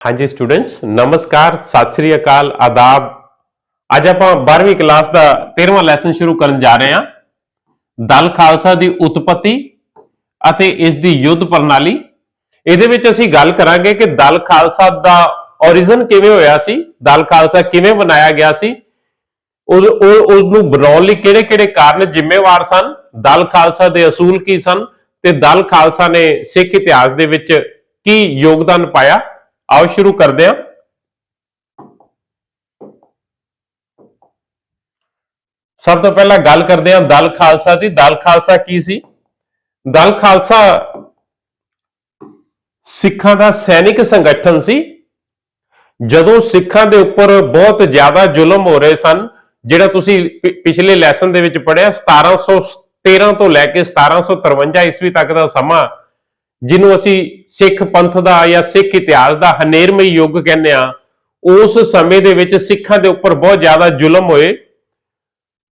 हाँ जी स्टूडेंट्स, नमस्कार, सत श्री अकाल, आदाब। ਅੱਜ ਆਪਾਂ 12ਵੀਂ ਕਲਾਸ ਦਾ 13ਵਾਂ ਲੈਸਨ ਸ਼ੁਰੂ ਕਰਨ ਜਾ ਰਹੇ ਹਾਂ। ਦਲ ਖਾਲਸਾ ਦੀ ਉਤਪਤੀ ਅਤੇ ਇਸ ਦੀ ਯੁੱਧ ਪ੍ਰਣਾਲੀ। ਇਹਦੇ ਵਿੱਚ ਅਸੀਂ ਗੱਲ ਕਰਾਂਗੇ ਕਿ ਦਲ ਖਾਲਸਾ ਦਾ origin ਕਿਵੇਂ ਹੋਇਆ ਸੀ, ਦਲ ਖਾਲਸਾ ਕਿਵੇਂ ਬਣਾਇਆ ਗਿਆ ਸੀ, ਉਸ ਨੂੰ ਬਣਾਉਣ ਲਈ ਕਿਹੜੇ-ਕਿਹੜੇ ਕਾਰਨ ਜ਼ਿੰਮੇਵਾਰ ਸਨ, ਦਲ ਖਾਲਸਾ ਦੇ ਅਸੂਲ ਕੀ ਸਨ ਤੇ ਦਲ ਖਾਲਸਾ ਨੇ ਸਿੱਖ ਇਤਿਹਾਸ ਦੇ ਵਿੱਚ ਕੀ ਯੋਗਦਾਨ ਪਾਇਆ। आओ शुरू करते हैं। सब तो पहला गल करते हैं दल खालसा की। दल खालसा की सी? दल खालसा सिखां दा सैनिक संगठन सी। जदों सिखां दे उपर बहुत ज्यादा जुल्म हो रहे सन, जिहड़ा तुसीं पिछले लैसन दे विच पढ़िया 1713 तो लैके 1753 ईस्वी तक का समा, जिन्हों असी सिख पंथ का या सिख इतिहास का हनेरमई युग कहने, उस समय दे विच सिखां दे उपर बहुत ज्यादा जुल्म होए।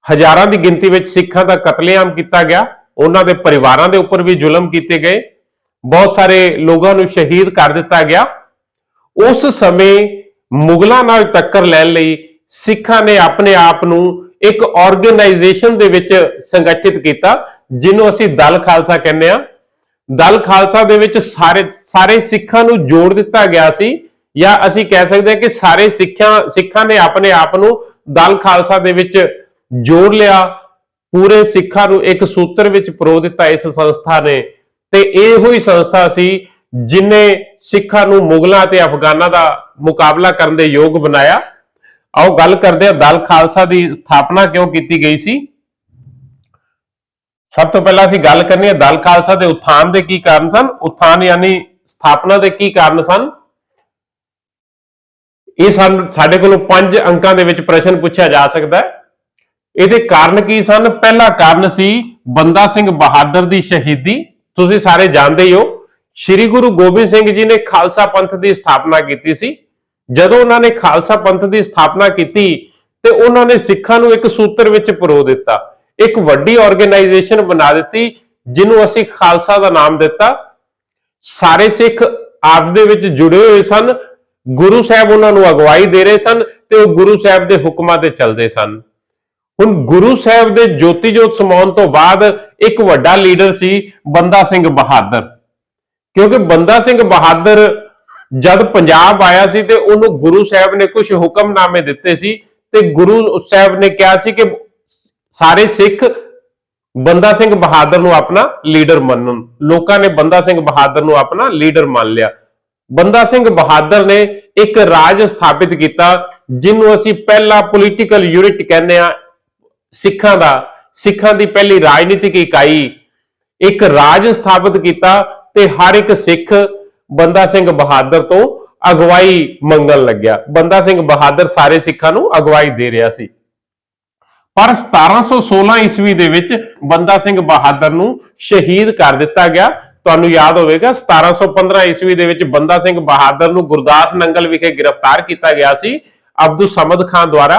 हजारां की गिनती में सिखां का कतलेआम किया गया, उन्हां दे परिवारां दे उपर भी जुल्म किए गए, बहुत सारे लोगों को शहीद कर दिता गया। उस समय मुगलों नाल टक्कर लैण लई सिखां ने अपने आप नूं एक ऑर्गेनाइजेशन दे विच संगठित किया, जिन्हों असी दल खालसा कहने। दल खालसा दे विच सारे सिखां नूं जोड़ दिता गया सी, या असी कह सकते हैं कि सारे सिखां ने अपने आप नूं दल खालसा दे विच जोड़ लिया। पूरे सिखां नूं एक सूत्र विच परो दिता इस संस्था ने, ते इहो ही संस्था सी जिन्हें सिखां नूं मुगलों ते अफगानां दा मुकाबला करन दे योग बनाया। आओ गल करदे हां दल खालसा दी स्थापना क्यों की गई सी। सब तो पहला असीं गल करनी है दल खालसा के उत्थान के की कारण सन। उत्थान यानी स्थापना के की कारण सन। ये साडे कोलों 5 अंकां दे विच प्रश्न पूछा जा सकता है। इहदे कारण की सन? पहला कारण सी बंदा सिंह बहादुर की शहीदी। तुसीं सारे जानते ही हो, श्री गुरु गोबिंद सिंह जी ने खालसा पंथ की स्थापना की सी। जदों उन्होंने खालसा पंथ की स्थापना की ते उन्होंने सिखां नूं एक सूत्र विच परो दिता, एक वड्डी ऑर्गेनाइजेशन बना दी, जिन्हों असी खालसा का नाम दिता। सारे सिख आपस दे विच जुड़े हुए सन, गुरु साहब उन्होंने अगवाई दे रहे सन ते गुरु साहब के हुक्मां ते चलते सन। हुण गुरु साहब के ज्योति जोत समाउण तो बाद एक वड्डा लीडर सी बंदा सिंह बहादुर, क्योंकि बंदा सिंह बहादुर जब पंजाब आया सी ते उन्होंने गुरु साहब ने कुछ हुक्मनामे दिते सी ते गुरु साहब ने कहा सी कि सारे सिख बंदा सिंह बहादुर नूं अपना लीडर मनन। लोकां ने बंदा सिंह बहादुर नूं अपना लीडर मान लिया। बंदा सिंह बहादुर ने एक राज स्थापित किया, जिन्हों असी पहला पोलीटिकल यूनिट कहने आ। सिखां दी पहली राजनीतिक इकाई, एक राज स्थापित किया ते हर एक सिख बंदा सिंह बहादुर तो अगवाई मंगन लग्या। बंदा सिंह बहादुर सारे सिखां नूं अगवाई दे रहा सी। पर 1716 ईस्वी दे विच बंदा सिंह बहादुर नूं शहीद कर दिता गया। तुहानूं याद होवेगा 1715 ईस्वी दे विच बंदा सिंह बहादुर नूं गुरदास नंगल विखे गिरफ्तार किया गया सी अब्दुल समद खान द्वारा।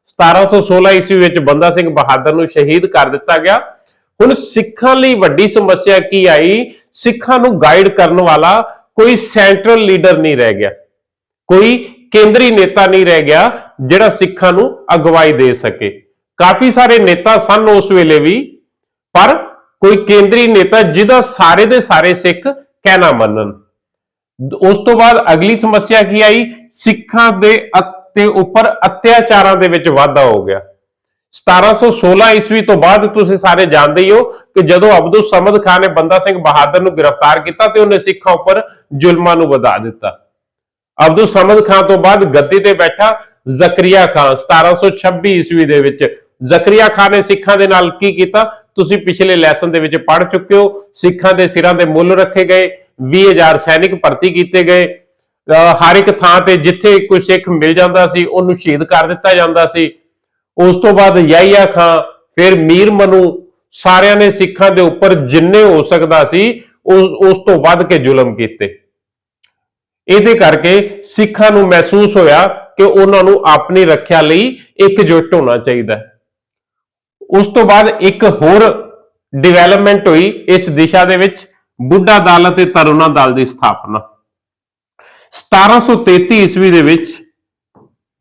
1716 ईस्वी विच बंदा सिंह बहादुर नूं शहीद कर दिता गया। हुण सिखां लई वड्डी समस्या की आई? सिखां नूं गाइड करने वाला कोई सेंट्रल लीडर नहीं रह गया, कोई केंद्री नेता नहीं रह गया जिहड़ा सिखां नूं अगवाई दे सके। काफी सारे नेता सन उस वेले भी, पर कोई केंद्री नेता जिहदा सारे दे सारे सिख कहना मनन। उस तो बाद अगली समस्या की आई? सिखां दे उपर अत्याचारां दे विच वाधा हो गया। 1716 ईस्वी तो बाद तुसीं सारे जानते ही हो कि जदों अब्दुल समद खान ने बंदा सिंह बहादुर नूं गिरफ्तार किया तो उन्हें सिखां उपर जुल्मां नूं वधा दिता। अब्दुल समद खान तो बाद गद्दी ते बैठा जकरिया खान 1726 ईस्वी दे विच। जकरिया खान ने सिखां दे नाल की कीता? तुसीं पिछले लैसन दे विच पढ़ चुके हो। सिखां दे सिरां दे मुੱਲ रखे गए, 20,000 सैनिक भर्ती किए गए। हर एक थां ते जिथे कोई सिख मिल जाता सी उन्होंने शहीद कर दिता जाता सी। उस तो बाद याहिया खान, फिर मीर मनु, सारियां ने सिखां दे उपर जिन्ने हो सकता सी उस तो वध के जुल्म किए। इहदे करके सिखां नूं महसूस होया कि उन्होंने अपनी रक्षा लई एकजुट होना चाहिए। उस तो बाद एक होर डिवेलपमेंट हुई इस दिशा दे विच, बुढ़ा दल ते तरुणा दल की स्थापना। 1733 ਈਸਵੀ ਦੇ ਵਿੱਚ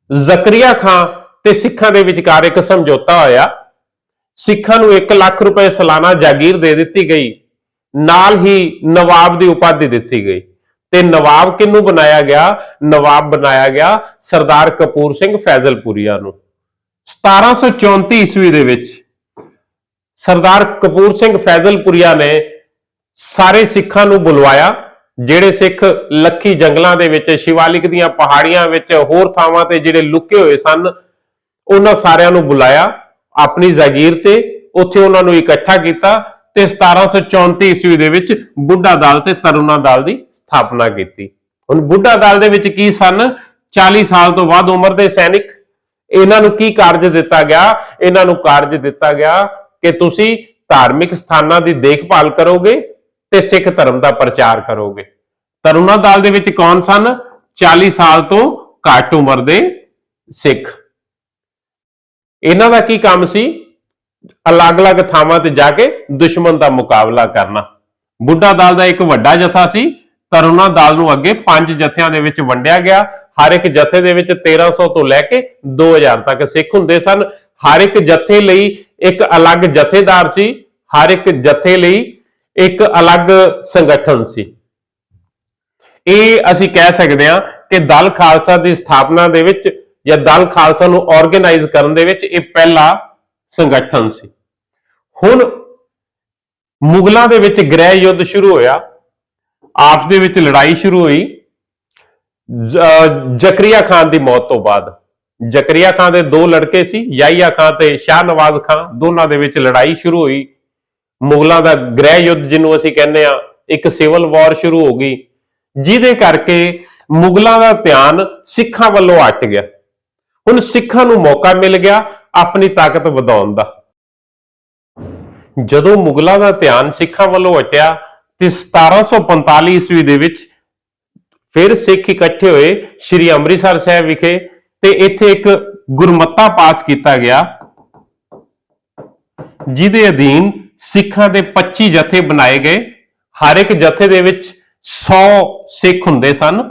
ਜ਼ਕਰੀਆ ਖਾਂ ਤੇ ਸਿੱਖਾਂ ਦੇ ਵਿਚਕਾਰ ਇੱਕ ਸਮਝੌਤਾ ਹੋਇਆ। ਸਿੱਖਾਂ ਨੂੰ 1 ਲੱਖ ਰੁਪਏ ਸਾਲਾਨਾ ਜਾਗੀਰ ਦੇ ਦਿੱਤੀ ਗਈ, ਨਾਲ ਹੀ ਨਵਾਬ ਦੀ ਉਪਾਧੀ ਦਿੱਤੀ ਗਈ। ਤੇ ਨਵਾਬ ਕਿਹਨੂੰ ਬਣਾਇਆ ਗਿਆ? ਨਵਾਬ ਬਣਾਇਆ ਗਿਆ ਸਰਦਾਰ ਕਪੂਰ ਸਿੰਘ ਫੈਜ਼ਲਪੁਰੀਆ ਨੂੰ। 1734 ਈਸਵੀ ਦੇ ਵਿੱਚ ਸਰਦਾਰ ਕਪੂਰ ਸਿੰਘ ਫੈਜ਼ਲਪੁਰੀਆ ਨੇ ਸਾਰੇ ਸਿੱਖਾਂ ਨੂੰ ਬੁਲਵਾਇਆ। ਜਿਹੜੇ ਸਿੱਖ ਲੱਖੀ ਜੰਗਲਾਂ ਦੇ ਵਿੱਚ, ਸ਼ਿਵਾਲਿਕ ਦੀਆਂ ਪਹਾੜੀਆਂ ਵਿੱਚ, ਹੋਰ ਥਾਵਾਂ ਤੇ ਜਿਹੜੇ ਲੁਕੇ ਹੋਏ ਸਨ, ਉਹਨਾਂ ਸਾਰਿਆਂ ਨੂੰ ਬੁਲਾਇਆ ਆਪਣੀ ਜਾਗੀਰ ਤੇ। ਉੱਥੇ ਉਹਨਾਂ ਨੂੰ ਇਕੱਠਾ ਕੀਤਾ ਤੇ 1734 ਈਸਵੀ ਦੇ ਵਿੱਚ ਬੁੱਢਾ ਦਲ ਤੇ ਤਰੁਣਾ ਦਲ ਦੀ ਸਥਾਪਨਾ ਕੀਤੀ। ਹੁਣ ਬੁੱਢਾ ਦਲ ਦੇ ਵਿੱਚ ਕੀ ਸਨ? 40 ਸਾਲ ਤੋਂ ਵੱਧ ਉਮਰ ਦੇ ਸੈਨਿਕ। ਇਹਨਾਂ ਨੂੰ ਕੀ ਕਾਰਜ ਦਿੱਤਾ ਗਿਆ? ਇਹਨਾਂ ਨੂੰ ਕਾਰਜ ਦਿੱਤਾ ਗਿਆ ਕਿ ਤੁਸੀਂ ਧਾਰਮਿਕ ਸਥਾਨਾਂ ਦੀ ਦੇਖਭਾਲ ਕਰੋਗੇ ਤੇ ਸਿੱਖ ਧਰਮ ਦਾ ਪ੍ਰਚਾਰ ਕਰੋਗੇ। ਤਰੁਣਾ ਦਲ ਦੇ ਵਿੱਚ ਕੌਣ ਸਨ? 40 ਸਾਲ ਤੋਂ ਘੱਟ ਉਮਰ ਦੇ ਸਿੱਖ। ਇਹਨਾਂ ਦਾ ਕੀ ਕੰਮ ਸੀ? ਅਲੱਗ-ਅਲੱਗ ਥਾਵਾਂ ਤੇ ਜਾ ਕੇ ਦੁਸ਼ਮਣ ਦਾ ਮੁਕਾਬਲਾ ਕਰਨਾ। ਬੁੱਢਾ ਦਲ ਦਾ ਇੱਕ ਵੱਡਾ ਜਥਾ ਸੀ। ਤਰੁਣਾ ਦਲ ਨੂੰ ਅੱਗੇ 5 ਜਥਿਆਂ ਦੇ ਵਿੱਚ ਵੰਡਿਆ ਗਿਆ। ਹਰ ਇੱਕ ਜਥੇ ਦੇ ਵਿੱਚ 1300 ਤੋਂ ਲੈ ਕੇ 2000 ਤੱਕ ਸਿੱਖ ਹੁੰਦੇ ਸਨ। ਹਰ ਇੱਕ ਜਥੇ ਲਈ ਇੱਕ ਅਲੱਗ ਜਥੇਦਾਰ ਸੀ। ਹਰ ਇੱਕ ਜਥੇ ਲਈ ਇੱਕ ਅਲੱਗ ਸੰਗਠਨ ਸੀ। ਇਹ ਅਸੀਂ ਕਹਿ ਸਕਦੇ ਹਾਂ ਕਿ ਦਲ ਖਾਲਸਾ ਦੀ ਸਥਾਪਨਾ ਦੇ ਵਿੱਚ ਜਾਂ ਦਲ ਖਾਲਸਾ ਨੂੰ ਆਰਗੇਨਾਈਜ਼ ਕਰਨ ਦੇ ਵਿੱਚ ਇਹ ਪਹਿਲਾ ਸੰਗਠਨ ਸੀ। ਹੁਣ ਮੁਗਲਾਂ ਦੇ ਵਿੱਚ ਗ੍ਰਹਿ ਯੁੱਧ ਸ਼ੁਰੂ ਹੋਇਆ, ਆਪਸ ਦੇ ਵਿੱਚ ਲੜਾਈ ਸ਼ੁਰੂ ਹੋਈ। ਜ਼ਕਰੀਆ ਖਾਨ ਦੀ ਮੌਤ ਤੋਂ ਬਾਅਦ ਜ਼ਕਰੀਆ ਖਾਨ ਦੇ 2 ਲੜਕੇ ਸੀ, ਯਾਹਿਆ ਖਾਨ ਤੇ ਸ਼ਾਹ ਨਵਾਜ਼ ਖਾਨ, ਦੋਨਾਂ ਦੇ ਵਿੱਚ ਲੜਾਈ ਸ਼ੁਰੂ ਹੋਈ। ਮੁਗਲਾਂ ਦਾ ਗ੍ਰਹਿ ਯੁੱਧ ਜਿਹਨੂੰ ਅਸੀਂ ਕਹਿੰਦੇ ਆ, ਇੱਕ ਸਿਵਲ ਵਾਰ ਸ਼ੁਰੂ ਹੋ ਗਈ, ਜਿਹਦੇ ਕਰਕੇ ਮੁਗਲਾਂ ਦਾ ਧਿਆਨ ਸਿੱਖਾਂ ਵੱਲੋਂ ਹਟ ਗਿਆ। ਹੁਣ ਸਿੱਖਾਂ ਨੂੰ ਮੌਕਾ ਮਿਲ ਗਿਆ ਆਪਣੀ ਤਾਕਤ ਵਧਾਉਣ ਦਾ। ਜਦੋਂ ਮੁਗਲਾਂ ਦਾ ਧਿਆਨ ਸਿੱਖਾਂ ਵੱਲੋਂ ਹਟਿਆ ਤੇ 1745 ਈਸਵੀ ਦੇ ਵਿੱਚ ਫਿਰ ਸਿੱਖ ਇਕੱਠੇ ਹੋਏ ਸ਼੍ਰੀ ਅੰਮ੍ਰਿਤਸਰ ਸਾਹਿਬ ਵਿਖੇ ਤੇ ਇੱਥੇ ਇੱਕ ਗੁਰਮਤਾ ਪਾਸ ਕੀਤਾ ਗਿਆ, ਜਿਹਦੇ ਅਧੀਨ ਸਿੱਖਾਂ ਦੇ 25 ਜਥੇ ਬਣਾਏ ਗਏ। ਹਰ ਇੱਕ ਜਥੇ ਦੇ ਵਿੱਚ 100 ਸਿੱਖ ਹੁੰਦੇ ਸਨ।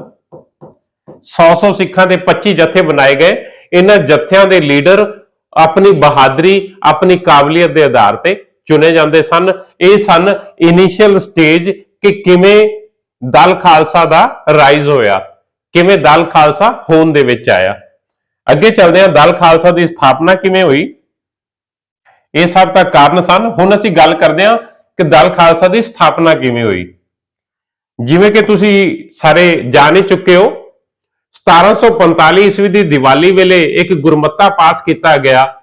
100 ਸਿੱਖਾਂ ਦੇ 25 ਜਥੇ ਬਣਾਏ ਗਏ। ਇਹਨਾਂ ਜਥਿਆਂ ਦੇ ਲੀਡਰ ਆਪਣੀ ਬਹਾਦਰੀ, ਆਪਣੀ ਕਾਬਲੀਅਤ ਦੇ ਆਧਾਰ ਤੇ ਚੁਣੇ ਜਾਂਦੇ ਸਨ। ਇਹ ਸਨ ਇਨੀਸ਼ੀਅਲ ਸਟੇਜ ਕਿ ਕਿਵੇਂ ਦਲ ਖਾਲਸਾ ਦਾ ਰਾਈਜ਼ ਹੋਇਆ, ਕਿਵੇਂ ਦਲ ਖਾਲਸਾ ਹੋਂਦ ਦੇ ਵਿੱਚ ਆਇਆ। ਅੱਗੇ ਚੱਲਦੇ ਹਾਂ, ਦਲ ਖਾਲਸਾ ਦੀ ਸਥਾਪਨਾ ਕਿਵੇਂ ਹੋਈ। ਇਹ ਸਭ ਦਾ ਕਾਰਨ ਸਨ। ਹੁਣ ਅਸੀਂ ਗੱਲ ਕਰਦੇ ਹਾਂ ਕਿ ਦਲ ਖਾਲਸਾ ਦੀ ਸਥਾਪਨਾ ਕਿਵੇਂ ਹੋਈ। ਜਿਵੇਂ ਕਿ ਤੁਸੀਂ ਸਾਰੇ ਜਾਣ ਹੀ ਚੁੱਕੇ ਹੋ, 1745 ਈਸਵੀ ਦੀ ਦੀਵਾਲੀ ਵੇਲੇ ਇੱਕ ਗੁਰਮਤਾ ਪਾਸ ਕੀਤਾ ਗਿਆ,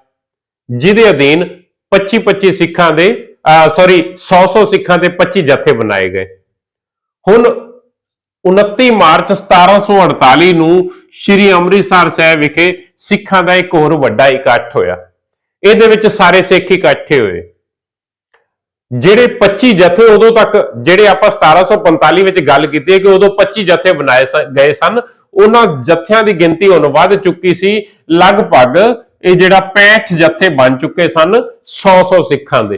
ਜਿਹਦੇ ਅਧੀਨ 25 ਸਿੱਖਾਂ ਦੇ 100 ਸਿੱਖਾਂ ਦੇ 25 ਜਥੇ ਬਣਾਏ ਗਏ। ਹੁਣ 29 ਮਾਰਚ 1748 ਨੂੰ ਸ਼੍ਰੀ ਅੰਮ੍ਰਿਤਸਰ ਸਾਹਿਬ ਵਿਖੇ ਸਿੱਖਾਂ ਦਾ ਇੱਕ ਹੋਰ ਵੱਡਾ ਇਕੱਠ ਹੋਇਆ। ਇਹਦੇ ਵਿੱਚ ਸਾਰੇ ਸਿੱਖ ਇਕੱਠੇ ਹੋਏ। ਜਿਹੜੇ 25 ਜਥੇ ਉਦੋਂ ਤੱਕ, ਜਿਹੜੇ ਆਪਾਂ 1745 ਵਿੱਚ ਗੱਲ ਕੀਤੀ ਹੈ ਕਿ ਉਦੋਂ 25 ਜਥੇ ਬਣਾਏ ਗਏ ਸਨ, ਉਹਨਾਂ ਜਥਿਆਂ ਦੀ ਗਿਣਤੀ ਹੁਣ ਵੱਧ ਚੁੱਕੀ ਸੀ। ਲਗਭਗ ਇਹ ਜਿਹੜਾ 65 ਜਥੇ ਬਣ ਚੁੱਕੇ ਸਨ 100 ਸਿੱਖਾਂ ਦੇ।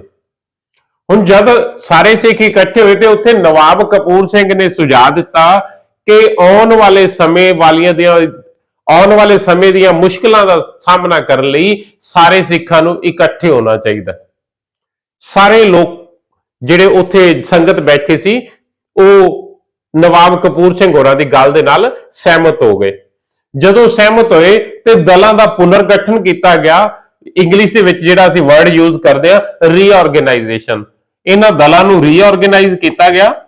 ਹੁਣ ਜਦ ਸਾਰੇ ਸਿੱਖ ਇਕੱਠੇ ਹੋਏ ਤੇ ਉੱਥੇ ਨਵਾਬ ਕਪੂਰ ਸਿੰਘ ਨੇ ਸੁਝਾਅ ਦਿੱਤਾ ਕਿ ਆਉਣ ਵਾਲੇ ਸਮੇਂ ਦੀਆਂ ਮੁਸ਼ਕਲਾਂ ਦਾ ਸਾਹਮਣਾ ਕਰਨ ਲਈ ਸਾਰੇ ਸਿੱਖਾਂ ਨੂੰ ਇਕੱਠੇ ਹੋਣਾ ਚਾਹੀਦਾ। ਸਾਰੇ ਲੋਕ ਜਿਹੜੇ ਉੱਥੇ ਸੰਗਤ ਬੈਠੇ ਸੀ, ਉਹ ਨਵਾਬ ਕਪੂਰ ਸਿੰਘ ਹੋਰਾਂ ਦੀ ਗੱਲ ਦੇ ਨਾਲ ਸਹਿਮਤ ਹੋ ਗਏ। ਜਦੋਂ ਸਹਿਮਤ ਹੋਏ ਤੇ ਦਲਾਂ ਦਾ ਪੁਨਰਗਠਨ ਕੀਤਾ ਗਿਆ। ਇੰਗਲਿਸ਼ ਦੇ ਵਿੱਚ ਜਿਹੜਾ ਅਸੀਂ ਵਰਡ ਯੂਜ਼ ਕਰਦੇ ਆ, ਰੀਆਰਗੇਨਾਈਜੇਸ਼ਨ। ਇਹਨਾਂ ਦਲਾਂ ਨੂੰ ਰੀਆਰਗੇਨਾਈਜ਼ ਕੀਤਾ ਗਿਆ।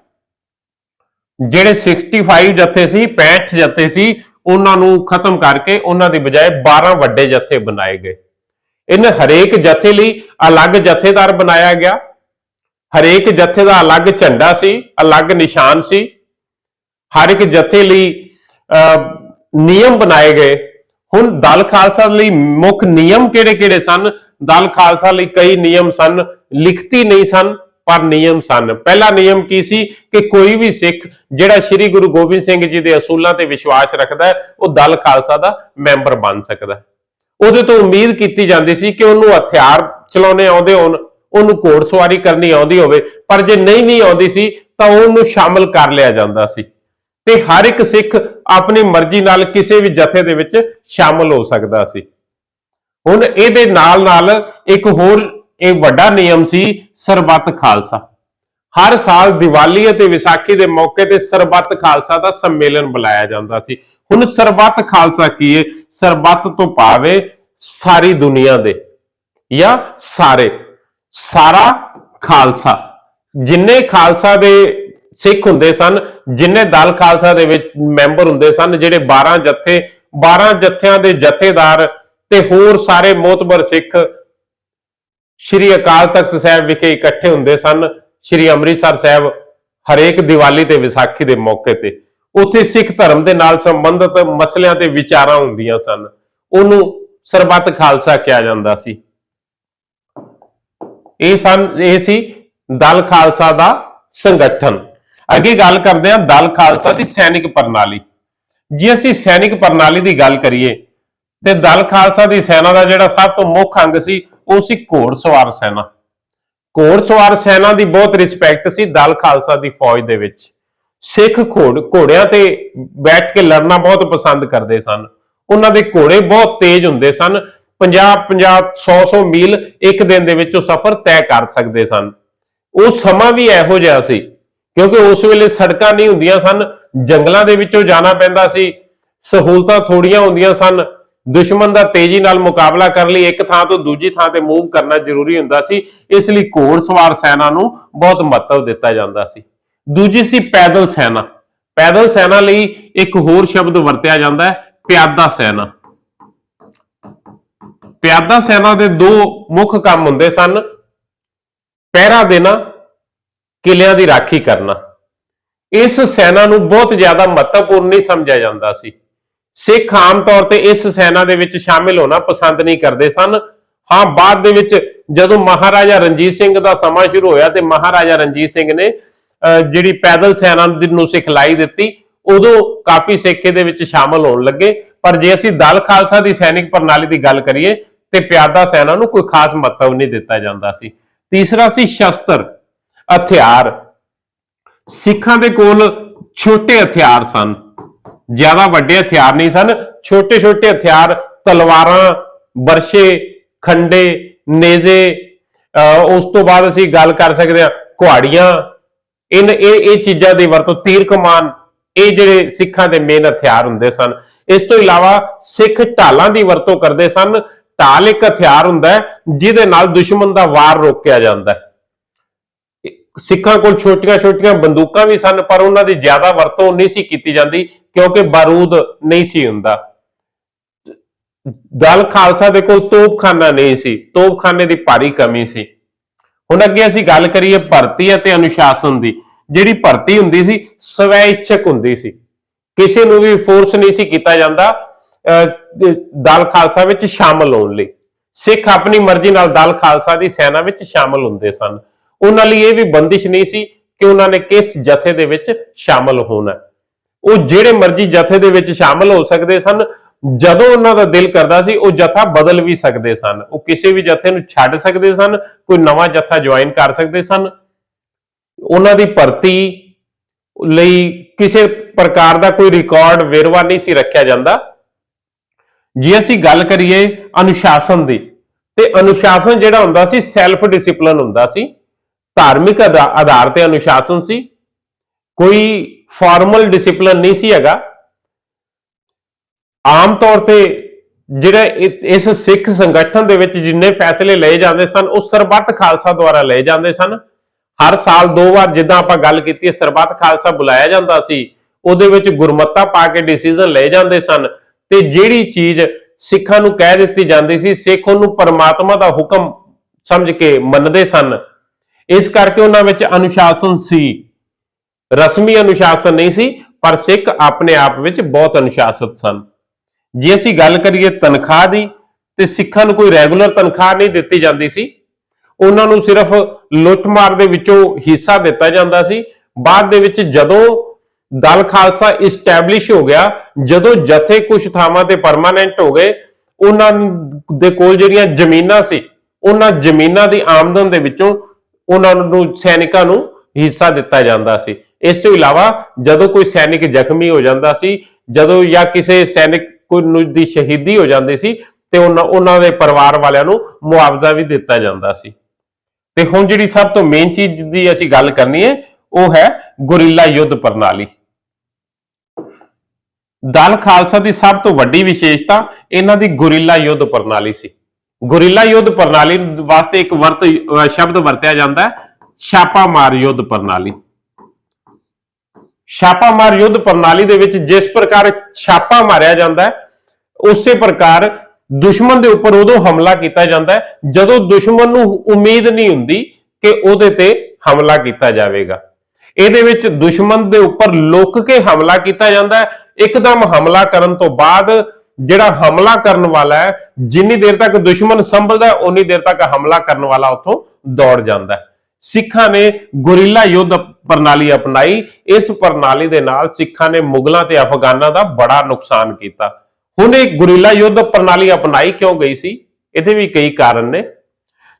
ਜਿਹੜੇ 65 ਜਥੇ ਸੀ, 65 ਜਥੇ ਸੀ, ਉਹਨਾਂ ਨੂੰ ਖਤਮ ਕਰਕੇ ਉਹਨਾਂ ਦੀ ਬਜਾਏ 12 ਵੱਡੇ ਜਥੇ ਬਣਾਏ ਗਏ। ਇਹਨਾਂ ਹਰੇਕ ਜਥੇ ਲਈ ਅਲੱਗ ਜਥੇਦਾਰ ਬਣਾਇਆ ਗਿਆ। ਹਰੇਕ ਜਥੇ ਦਾ ਅਲੱਗ ਝੰਡਾ ਸੀ, ਅਲੱਗ ਨਿਸ਼ਾਨ ਸੀ। ਹਰ ਇੱਕ ਜਥੇ ਲਈ ਨਿਯਮ ਬਣਾਏ ਗਏ। ਹੁਣ ਦਲ ਖਾਲਸਾ ਲਈ ਮੁੱਖ ਨਿਯਮ ਕਿਹੜੇ-ਕਿਹੜੇ ਸਨ? ਦਲ ਖਾਲਸਾ ਲਈ ਕਈ ਨਿਯਮ ਸਨ, ਲਿਖਤੀ ਨਹੀਂ ਸਨ ਪਰ ਨਿਯਮ ਸਨ। ਪਹਿਲਾ ਨਿਯਮ ਕੀ ਸੀ ਕਿ ਕੋਈ ਵੀ ਸਿੱਖ ਜਿਹੜਾ ਸ੍ਰੀ ਗੁਰੂ ਗੋਬਿੰਦ ਸਿੰਘ ਜੀ ਦੇ ਅਸੂਲਾਂ ਤੇ ਵਿਸ਼ਵਾਸ ਰੱਖਦਾ ਹੈ, ਉਹ ਦਲ ਖਾਲਸਾ ਦਾ ਮੈਂਬਰ ਬਣ ਸਕਦਾ ਹੈ। ਉਹਦੇ ਤੋਂ ਉਮੀਦ ਕੀਤੀ ਜਾਂਦੀ ਸੀ ਕਿ ਉਹਨੂੰ ਹਥਿਆਰ ਚਲਾਉਣੇ ਆਉਂਦੇ ਹੋਣ, ਉਹਨੂੰ ਘੋੜਸਵਾਰੀ ਕਰਨੀ ਆਉਂਦੀ ਹੋਵੇ, ਪਰ ਜੇ ਨਹੀਂ ਆਉਂਦੀ ਸੀ ਤਾਂ ਉਹਨੂੰ ਸ਼ਾਮਲ ਕਰ ਲਿਆ ਜਾਂਦਾ ਸੀ ਤੇ ਹਰ ਇੱਕ ਸਿੱਖ ਆਪਣੀ ਮਰਜ਼ੀ ਨਾਲ ਕਿਸੇ ਵੀ ਜਥੇ ਦੇ ਵਿੱਚ ਸ਼ਾਮਲ ਹੋ ਸਕਦਾ ਸੀ। ਹੁਣ ਇਹਦੇ ਨਾਲ ਨਾਲ ਇੱਕ ਹੋਰ ਇਹ ਵੱਡਾ ਨਿਯਮ ਸੀ, ਸਰਬੱਤ ਖਾਲਸਾ। ਹਰ ਸਾਲ ਦੀਵਾਲੀ ਅਤੇ ਵਿਸਾਖੀ ਦੇ ਮੌਕੇ ਤੇ ਸਰਬੱਤ ਖਾਲਸਾ ਦਾ ਸੰਮੇਲਨ ਬੁਲਾਇਆ ਜਾਂਦਾ ਸੀ। ਹੁਣ ਸਰਬੱਤ ਖਾਲਸਾ ਕੀ ਹੈ? ਸਰਬੱਤ ਤੋਂ ਭਾਵ ਹੈ ਸਾਰੀ ਦੁਨੀਆ ਦੇ, ਜਾਂ ਸਾਰੇ, ਸਾਰਾ ਖਾਲਸਾ। ਜਿੰਨੇ ਖਾਲਸਾ ਦੇ ਸਿੱਖ ਹੁੰਦੇ ਸਨ, ਜਿੰਨੇ ਦਲ ਖਾਲਸਾ ਦੇ ਵਿੱਚ ਮੈਂਬਰ ਹੁੰਦੇ ਸਨ, ਜਿਹੜੇ 12 ਜਥੇ, 12 ਜਥਿਆਂ ਦੇ ਜਥੇਦਾਰ ਤੇ ਹੋਰ ਸਾਰੇ ਮੋਤਬਰ ਸਿੱਖ ਸ਼੍ਰੀ ਅਕਾਲ ਤਖਤ ਸਾਹਿਬ ਵਿਖੇ ਇਕੱਠੇ ਹੁੰਦੇ ਸਨ। ਸ਼੍ਰੀ ਅੰਮ੍ਰਿਤਸਰ ਸਾਹਿਬ ਹਰੇਕ ਦੀਵਾਲੀ ਤੇ ਵਿਸਾਖੀ ਦੇ ਮੌਕੇ ਤੇ ਉੱਥੇ ਸਿੱਖ ਧਰਮ ਦੇ ਨਾਲ ਸੰਬੰਧਿਤ ਮਸਲਿਆਂ ਤੇ ਵਿਚਾਰਾਂ ਹੁੰਦੀਆਂ ਸਨ। ਉਹਨੂੰ ਸਰਬੱਤ ਖਾਲਸਾ ਕਿਹਾ ਜਾਂਦਾ ਸੀ। ਇਹ ਸੀ ਦਲ ਖਾਲਸਾ ਦਾ ਸੰਗਠਨ। ਅੱਗੇ ਗੱਲ ਕਰਦੇ ਹਾਂ ਦਲ ਖਾਲਸਾ ਦੀ ਸੈਨਿਕ ਪ੍ਰਣਾਲੀ। ਜੇ ਅਸੀਂ ਸੈਨਿਕ ਪ੍ਰਣਾਲੀ ਦੀ ਗੱਲ ਕਰੀਏ ਤੇ ਦਲ ਖਾਲਸਾ ਦੀ ਸੈਨਾ ਦਾ ਜਿਹੜਾ ਸਭ ਤੋਂ ਮੁੱਖ ਅੰਗ ਸੀ ਉਹ ਸੀ ਘੋੜਸਵਾਰ ਸੈਨਾ। ਘੋੜਸਵਾਰ ਸੈਨਾ ਦੀ ਬਹੁਤ ਰਿਸਪੈਕਟ ਸੀ ਦਲ ਖਾਲਸਾ ਦੀ ਫੌਜ ਦੇ ਵਿੱਚ। ਸਿੱਖ ਘੋੜਿਆਂ ਤੇ ਬੈਠ ਕੇ ਲੜਨਾ ਬਹੁਤ ਪਸੰਦ ਕਰਦੇ ਸਨ। ਉਹਨਾਂ ਦੇ ਘੋੜੇ ਬਹੁਤ ਤੇਜ਼ ਹੁੰਦੇ ਸਨ। 50-100 ਮੀਲ ਇੱਕ ਦਿਨ ਦੇ ਵਿੱਚ ਉਹ ਸਫ਼ਰ ਤੈਅ ਕਰ ਸਕਦੇ ਸਨ। ਉਹ ਸਮਾਂ ਵੀ ਇਹੋ ਜਿਹਾ ਸੀ ਕਿਉਂਕਿ ਉਸ ਵੇਲੇ ਸੜਕਾਂ ਨਹੀਂ ਹੁੰਦੀਆਂ ਸਨ, ਜੰਗਲਾਂ ਦੇ ਵਿੱਚੋਂ ਜਾਣਾ ਪੈਂਦਾ ਸੀ, ਸਹੂਲਤਾਂ ਥੋੜੀਆਂ ਹੁੰਦੀਆਂ ਸਨ। ਦੁਸ਼ਮਣ ਦਾ ਤੇਜ਼ੀ ਨਾਲ ਮੁਕਾਬਲਾ ਕਰਨ ਲਈ ਇੱਕ ਥਾਂ ਤੋਂ ਦੂਜੀ ਥਾਂ ਤੇ ਮੂਵ ਕਰਨਾ ਜ਼ਰੂਰੀ ਹੁੰਦਾ ਸੀ। ਇਸ ਲਈ ਘੋੜਸਵਾਰ ਸੈਨਾ ਨੂੰ ਬਹੁਤ ਮਹੱਤਵ ਦਿੱਤਾ ਜਾਂਦਾ ਸੀ। ਦੂਜੀ ਸੀ ਪੈਦਲ ਸੈਨਾ। ਪੈਦਲ ਸੈਨਾ ਲਈ ਇੱਕ ਹੋਰ ਸ਼ਬਦ ਵਰਤਿਆ ਜਾਂਦਾ ਹੈ, ਪਿਆਦਾ ਸੈਨਾ। ਪਿਆਦਾ ਸੈਨਾ ਦੇ ਦੋ ਮੁੱਖ ਕੰਮ ਹੁੰਦੇ ਸਨ, ਪਹਿਰਾ ਦੇਣਾ, ਕਿਲਿਆਂ ਦੀ ਰਾਖੀ ਕਰਨਾ। ਇਸ ਸੈਨਾ ਨੂੰ ਬਹੁਤ ਜ਼ਿਆਦਾ ਮਹੱਤਵਪੂਰਨ ਨਹੀਂ ਸਮਝਿਆ ਜਾਂਦਾ ਸੀ। ਸਿੱਖ ਆਮ ਤੌਰ ਤੇ ਇਸ ਸੈਨਾ ਦੇ ਵਿੱਚ ਸ਼ਾਮਿਲ ਹੋਣਾ ਪਸੰਦ ਨਹੀਂ ਕਰਦੇ ਸਨ। ਹਾਂ, ਬਾਅਦ ਦੇ ਵਿੱਚ ਜਦੋਂ ਮਹਾਰਾਜਾ ਰਣਜੀਤ ਸਿੰਘ ਦਾ ਸਮਾਂ ਸ਼ੁਰੂ ਹੋਇਆ ਤੇ ਮਹਾਰਾਜਾ ਰਣਜੀਤ ਸਿੰਘ ਨੇ ਜਿਹੜੀ ਪੈਦਲ ਸੈਨਾ ਨੂੰ ਸਿਖਲਾਈ ਦਿੱਤੀ, ਉਦੋਂ ਕਾਫੀ ਸਿੱਖ ਇਹਦੇ ਵਿੱਚ ਸ਼ਾਮਲ ਹੋਣ ਲੱਗੇ। ਪਰ ਜੇ ਅਸੀਂ ਦਲ ਖਾਲਸਾ ਦੀ ਸੈਨਿਕ ਪ੍ਰਣਾਲੀ ਦੀ ਗੱਲ ਕਰੀਏ ਤੇ ਪਿਆਦਾ ਸੈਨਾ ਨੂੰ ਕੋਈ ਖਾਸ ਮਹੱਤਵ ਨਹੀਂ ਦਿੱਤਾ ਜਾਂਦਾ ਸੀ। ਤੀਸਰਾ ਸੀ ਸ਼ਸਤਰ, ਹਥਿਆਰ। ਸਿੱਖਾਂ ਦੇ ਕੋਲ ਛੋਟੇ ਹਥਿਆਰ ਸਨ, ਜ਼ਿਆਦਾ ਵੱਡੇ ਹਥਿਆਰ ਨਹੀਂ ਸਨ। ਛੋਟੇ ਛੋਟੇ ਹਥਿਆਰ, ਤਲਵਾਰਾਂ, ਬਰਸ਼ੇ, ਖੰਡੇ, ਨੇਜ਼ੇ। ਉਸ ਤੋਂ ਬਾਅਦ ਅਸੀਂ ਗੱਲ ਕਰ ਸਕਦੇ ਹਾਂ ਕੁਹਾੜੀਆਂ। ਇਹ ਚੀਜ਼ਾਂ ਦੀ ਵਰਤੋਂ, ਤੀਰ ਕਮਾਨ, ਇਹ ਜਿਹੜੇ ਸਿੱਖਾਂ ਦੇ ਮੇਨ ਹਥਿਆਰ ਹੁੰਦੇ ਸਨ। ਇਸ ਤੋਂ ਇਲਾਵਾ ਸਿੱਖ ਢਾਲਾਂ ਦੀ ਵਰਤੋਂ ਕਰਦੇ ਸਨ। ਢਾਲ ਇੱਕ ਹਥਿਆਰ ਹੁੰਦਾ ਹੈ ਜਿਹਦੇ ਨਾਲ ਦੁਸ਼ਮਣ ਦਾ ਵਾਰ ਰੋਕਿਆ ਜਾਂਦਾ ਹੈ। ਸਿੱਖਾਂ ਕੋਲ ਛੋਟੀਆਂ ਛੋਟੀਆਂ ਬੰਦੂਕਾਂ ਵੀ ਸਨ, ਪਰ ਉਹਨਾਂ ਦੀ ਜ਼ਿਆਦਾ ਵਰਤੋਂ ਨਹੀਂ ਸੀ ਕੀਤੀ ਜਾਂਦੀ ਕਿਉਂਕਿ ਬਾਰੂਦ ਨਹੀਂ ਸੀ ਹੁੰਦਾ। ਦਲ ਖਾਲਸਾ ਦੇ ਕੋਲ ਤੋਪਖਾਨਾ ਨਹੀਂ ਸੀ, ਤੋਪਖਾਨੇ ਦੀ ਭਾਰੀ ਕਮੀ ਸੀ। ਹੁਣ ਅੱਗੇ ਅਸੀਂ ਗੱਲ ਕਰੀਏ ਭਰਤੀ ਅਤੇ ਅਨੁਸ਼ਾਸਨ ਦੀ। ਜਿਹੜੀ ਭਰਤੀ ਹੁੰਦੀ ਸੀ ਸਵੈ ਇੱਛਕ ਹੁੰਦੀ ਸੀ, ਕਿਸੇ ਨੂੰ ਵੀ ਫੋਰਸ ਨਹੀਂ ਸੀ ਕੀਤਾ ਜਾਂਦਾ ਦਲ ਖਾਲਸਾ ਵਿੱਚ ਸ਼ਾਮਲ ਹੋਣ ਲਈ। ਸਿੱਖ ਆਪਣੀ ਮਰਜ਼ੀ ਨਾਲ ਦਲ ਖਾਲਸਾ ਦੀ ਸੈਨਾ ਵਿੱਚ ਸ਼ਾਮਲ ਹੁੰਦੇ ਸਨ। ਉਹਨਾਂ ਲਈ ਇਹ ਵੀ ਬੰਦਿਸ਼ ਨਹੀਂ ਸੀ ਕਿ ਉਹਨਾਂ ਨੇ ਕਿਸ ਜਥੇ ਦੇ ਵਿੱਚ ਸ਼ਾਮਲ ਹੋਣਾ। ਉਹ ਜਿਹੜੇ ਮਰਜ਼ੀ ਜਥੇ ਦੇ ਵਿੱਚ ਸ਼ਾਮਲ ਹੋ ਸਕਦੇ ਸਨ। ਜਦੋਂ ਉਹਨਾਂ ਦਾ ਦਿਲ ਕਰਦਾ ਸੀ ਉਹ ਜਥਾ ਬਦਲ ਵੀ ਸਕਦੇ ਸਨ। ਉਹ ਕਿਸੇ ਵੀ ਜਥੇ ਨੂੰ ਛੱਡ ਸਕਦੇ ਸਨ, ਕੋਈ ਨਵਾਂ ਜਥਾ ਜੁਆਇਨ ਕਰ ਸਕਦੇ ਸਨ। ਉਹਨਾਂ ਦੀ ਭਰਤੀ ਲਈ ਕਿਸੇ ਪ੍ਰਕਾਰ ਦਾ ਕੋਈ ਰਿਕਾਰਡ ਵੇਰਵਾ ਨਹੀਂ ਸੀ ਰੱਖਿਆ ਜਾਂਦਾ। ਜੇ ਅਸੀਂ ਗੱਲ ਕਰੀਏ ਅਨੁਸ਼ਾਸਨ ਦੀ, ਤੇ ਅਨੁਸ਼ਾਸਨ ਜਿਹੜਾ ਹੁੰਦਾ ਸੀ ਸੈਲਫ ਡਿਸਿਪਲਿਨ ਹੁੰਦਾ ਸੀ। ਧਾਰਮਿਕ ਆਧਾਰ ਤੇ ਅਨੁਸ਼ਾਸਨ ਸੀ, ਕੋਈ ਫਾਰਮਲ ਡਿਸਿਪਲਿਨ ਨਹੀਂ ਸੀ ਹੈਗਾ। ਆਮ ਤੌਰ ਤੇ ਜਿਹੜਾ ਇਸ ਸਿੱਖ ਸੰਗਠਨ ਦੇ ਵਿੱਚ ਜਿੰਨੇ ਫੈਸਲੇ ਲਏ ਜਾਂਦੇ ਸਨ ਉਹ ਸਰਬੱਤ ਖਾਲਸਾ ਦੁਆਰਾ ਲਏ ਜਾਂਦੇ ਸਨ। ਹਰ ਸਾਲ 2 ਵਾਰ, ਜਿੱਦਾਂ ਆਪਾਂ ਗੱਲ ਕੀਤੀ, ਸਰਬੱਤ ਖਾਲਸਾ ਬੁਲਾਇਆ ਜਾਂਦਾ ਸੀ। ਉਹਦੇ ਵਿੱਚ ਗੁਰਮਤਾ ਪਾ ਕੇ ਡਿਸੀਜਨ ਲਏ ਜਾਂਦੇ ਸਨ ਤੇ ਜਿਹੜੀ ਚੀਜ਼ ਸਿੱਖਾਂ ਨੂੰ ਕਹਿ ਦਿੱਤੀ ਜਾਂਦੀ ਸੀ, ਸਿੱਖ ਉਹਨੂੰ ਪਰਮਾਤਮਾ ਦਾ ਹੁਕਮ ਸਮਝ ਕੇ ਮੰਨਦੇ ਸਨ। ਇਸ ਕਰਕੇ ਉਹਨਾਂ ਵਿੱਚ ਅਨੁਸ਼ਾਸਨ ਸੀ। ਰਸਮੀ ਅਨੁਸ਼ਾਸਨ ਨਹੀਂ ਸੀ, ਪਰ ਸਿੱਖ ਆਪਣੇ ਆਪ ਵਿੱਚ ਬਹੁਤ ਅਨੁਸ਼ਾਸਿਤ ਸਨ। ਜੇ ਅਸੀਂ ਗੱਲ ਕਰੀਏ ਤਨਖਾਹ ਦੀ, ਤੇ ਸਿੱਖਾਂ ਨੂੰ ਕੋਈ ਰੈਗੂਲਰ ਤਨਖਾਹ ਨਹੀਂ ਦਿੱਤੀ ਜਾਂਦੀ ਸੀ। ਉਹਨਾਂ ਨੂੰ ਸਿਰਫ ਲੁੱਟਮਾਰ ਦੇ ਵਿੱਚੋਂ ਹਿੱਸਾ ਦਿੱਤਾ ਜਾਂਦਾ ਸੀ। ਬਾਅਦ ਦੇ ਵਿੱਚ ਜਦੋਂ ਦਲ ਖਾਲਸਾ ਇਸਟੈਬਲਿਸ਼ ਹੋ ਗਿਆ, ਜਦੋਂ ਜਥੇ ਕੁਝ ਥਾਵਾਂ ਤੇ ਪਰਮਾਨੈਂਟ ਹੋ ਗਏ, ਉਹਨਾਂ ਦੇ ਕੋਲ ਜਿਹੜੀਆਂ ਜ਼ਮੀਨਾਂ ਸੀ, ਉਹਨਾਂ ਜ਼ਮੀਨਾਂ ਦੀ ਆਮਦਨ ਦੇ ਵਿੱਚੋਂ ਉਹਨਾਂ ਨੂੰ, ਸੈਨਿਕਾਂ ਨੂੰ ਹਿੱਸਾ ਦਿੱਤਾ ਜਾਂਦਾ ਸੀ। ਇਸ ਤੋਂ ਇਲਾਵਾ ਜਦੋਂ ਕੋਈ ਸੈਨਿਕ ਜ਼ਖਮੀ ਹੋ ਜਾਂਦਾ ਸੀ, ਜਦੋਂ ਜਾਂ ਕਿਸੇ ਸੈਨਿਕ ਕੋਈ ਦੀ ਸ਼ਹੀਦੀ ਹੋ ਜਾਂਦੀ ਸੀ ਤੇ ਉਹਨਾਂ ਦੇ ਪਰਿਵਾਰ ਵਾਲਿਆਂ ਨੂੰ ਮੁਆਵਜ਼ਾ ਵੀ ਦਿੱਤਾ ਜਾਂਦਾ ਸੀ। ਤੇ ਹੁਣ ਜਿਹੜੀ ਸਭ ਤੋਂ ਮੇਨ ਚੀਜ਼ ਦੀ ਅਸੀਂ ਗੱਲ ਕਰਨੀ ਹੈ ਉਹ ਹੈ ਗੁਰੀਲਾ ਯੁੱਧ ਪ੍ਰਣਾਲੀ। ਦਲ ਖਾਲਸਾ ਦੀ ਸਭ ਤੋਂ ਵੱਡੀ ਵਿਸ਼ੇਸ਼ਤਾ ਇਹਨਾਂ ਦੀ ਗੁਰੀਲਾ ਯੁੱਧ ਪ੍ਰਣਾਲੀ ਸੀ। ਗੁਰੀਲਾ ਯੁੱਧ ਪ੍ਰਣਾਲੀ ਵਾਸਤੇ ਇੱਕ ਸ਼ਬਦ ਵਰਤਿਆ ਜਾਂਦਾ ਹੈ, ਛਾਪਾਮਾਰ ਯੁੱਧ ਪ੍ਰਣਾਲੀ। ਛਾਪਾਮਾਰ ਯੁੱਧ ਪ੍ਰਣਾਲੀ ਦੇ ਵਿੱਚ ਜਿਸ ਪ੍ਰਕਾਰ ਛਾਪਾ ਮਾਰਿਆ ਜਾਂਦਾ ਹੈ, ਉਸੇ ਪ੍ਰਕਾਰ ਦੁਸ਼ਮਣ ਦੇ ਉੱਪਰ ਉਦੋਂ ਹਮਲਾ ਕੀਤਾ ਜਾਂਦਾ ਹੈ ਜਦੋਂ ਦੁਸ਼ਮਣ ਨੂੰ ਉਮੀਦ ਨਹੀਂ ਹੁੰਦੀ ਕਿ ਉਹਦੇ ਤੇ ਹਮਲਾ ਕੀਤਾ ਜਾਵੇਗਾ। ਇਹਦੇ ਵਿੱਚ ਦੁਸ਼ਮਣ ਦੇ ਉੱਪਰ ਲੁਕ ਕੇ ਹਮਲਾ ਕੀਤਾ ਜਾਂਦਾ ਹੈ। ਇੱਕਦਮ ਹਮਲਾ ਕਰਨ ਤੋਂ ਬਾਅਦ ਜਿਹੜਾ ਹਮਲਾ ਕਰਨ ਵਾਲਾ ਹੈ, ਜਿੰਨੀ ਦੇਰ ਤੱਕ ਦੁਸ਼ਮਣ ਸੰਭਲਦਾ ਉਨੀ ਦੇਰ ਤੱਕ ਹਮਲਾ ਕਰਨ ਵਾਲਾ ਉੱਥੋਂ ਦੌੜ ਜਾਂਦਾ ਹੈ। ਸਿੱਖਾਂ ਨੇ ਗੁਰੀਲਾ ਯੁੱਧ ਪ੍ਰਣਾਲੀ ਅਪਣਾਈ। ਇਸ ਪ੍ਰਣਾਲੀ ਦੇ ਨਾਲ ਸਿੱਖਾਂ ਨੇ ਮੁਗਲਾਂ ਤੇ ਅਫਗਾਨਾਂ ਦਾ ਬੜਾ ਨੁਕਸਾਨ ਕੀਤਾ। ਹੁਣ ਇਹ ਗੁਰੀਲਾ ਯੁੱਧ ਪ੍ਰਣਾਲੀ ਅਪਣਾਈ ਕਿਉਂ ਗਈ ਸੀ? ਇਹਦੇ ਵੀ ਕਈ ਕਾਰਨ ਨੇ।